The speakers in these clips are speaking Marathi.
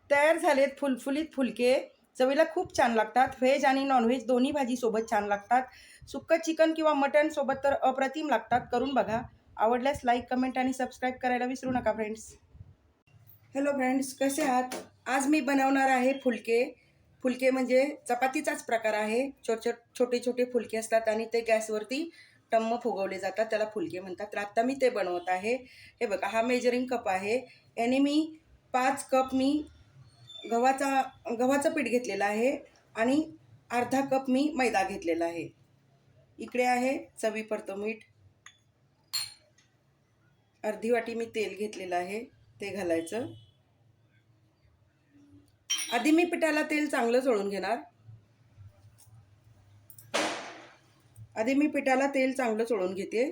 तयार झालेत फुलफुलीत फुलके. चवीला खूप छान लागतात. व्हेज आणि नॉनव्हेज दोन्ही भाजीसोबत छान लागतात. सुक्कं चिकन किंवा मटणसोबत तर अप्रतिम लागतात. करून बघा. आवडल्यास लाईक, कमेंट आणि सबस्क्राईब करायला विसरू नका फ्रेंड्स. हॅलो फ्रेंड्स, कसे आहात? आज मी बनवणार आहे फुलके. फुलके म्हणजे चपातीचाच प्रकार आहे. छोटे छोटे फुलके असतात आणि ते गॅसवरती टम्म फुगवले जातात. त्याला फुलके म्हणतात. तर आत्ता मी ते बनवत आहे. हे बघा, हा मेजरिंग कप आहे. याने मी 5 कप गव्हाचं पीठ घेतलेलं आहे आणि अर्धा कप मी मैदा घेतलेला आहे. इकडे आहे चवीपुरतं मीठ. अर्धी वाटी मी तेल घेतलेलं आहे, ते घालायचं. आधी मी पिठाला तेल चांगलं चोळून घेणार. घेते.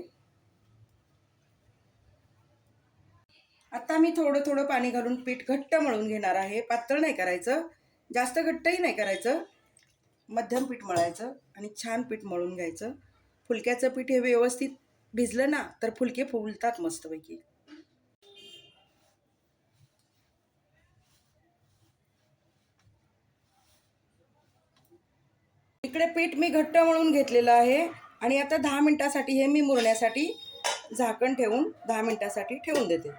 आता मी थोडं थोडं पाणी घालून पीठ घट्ट मळून घेणार आहे. पातळ नाही करायचं, जास्त घट्टही नाही करायचं. मध्यम पीठ मळायचं आणि छान पीठ मळून घ्यायचं. फुलक्याचं पीठ हे व्यवस्थित भिजलं ना तर फुलके फुलतात मस्तपैकी. इकडे पीठ मी घट्ट मळून घेतलेलं आहे आणि आता 10 मिनिटासाठी हे मी मुरण्यासाठी झाकण ठेवून 10 मिनिटासाठी ठेवून देते.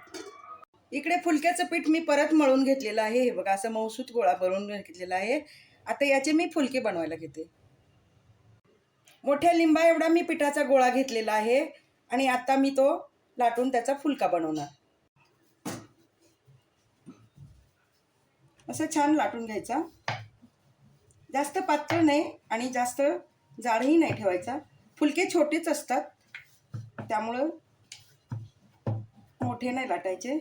इकडे फुलक्याचं पीठ मी परत मळून घेतलेलं आहे. हे बघा, असं मऊसूत गोळा भरून घेतलेला आहे. आता याचे मी फुलके बनवायला घेते. मोठ्या लिंबा एवढा मी पिठाचा गोळा घेतलेला आहे आणि आता मी तो लाटून त्याचा फुलका बनवणार. असं छान लाटून घ्यायचा. जास्त पातळ नाही आणि जास्त जाडही नाही ठेवायचा. फुलके छोटेच असतात, त्यामुळं मोठे नाही लाटायचे.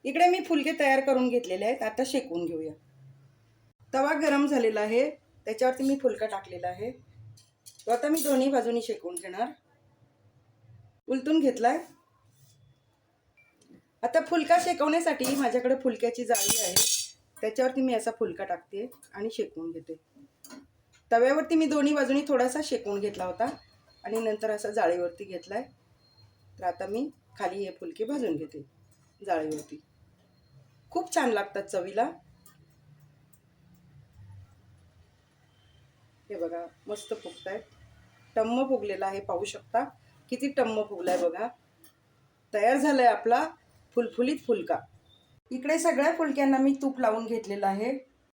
इकडे मी फुलके तयार करून घेतलेले आहेत. आता शेकवून घेऊया. तवा गरम झालेला आहे, त्याच्यावरती मी फुलका टाकलेला आहे. तो आता मी दोन्ही बाजूनी शेकवून घेणार. उलटून घेतलाय. आता फुलका शेकवण्यासाठी माझ्याकडे फुलक्याची जाळी आहे. त्याच्यावरती मी असा फुलका टाकते आणि शेकवून घेते. तव्यावरती मी दोन्ही बाजूनी थोडासा शेकवून घेतला होता आणि नंतर असा जाळीवरती घेतलाय. तर आता मी खाली हे फुलके भाजून घेते जाळीवरती. खूप छान लागतात चवीला. हे बघा, मस्त फुगतायत. टम्म फुगलेला आहे, पाहू शकता किती टम्म फुगलाय बघा. तयार झालाय आपला फुलफुलीत फुलका. इकडे सगळ्या फुलक्यांना मी तूप लावून घेतलेलं आहे.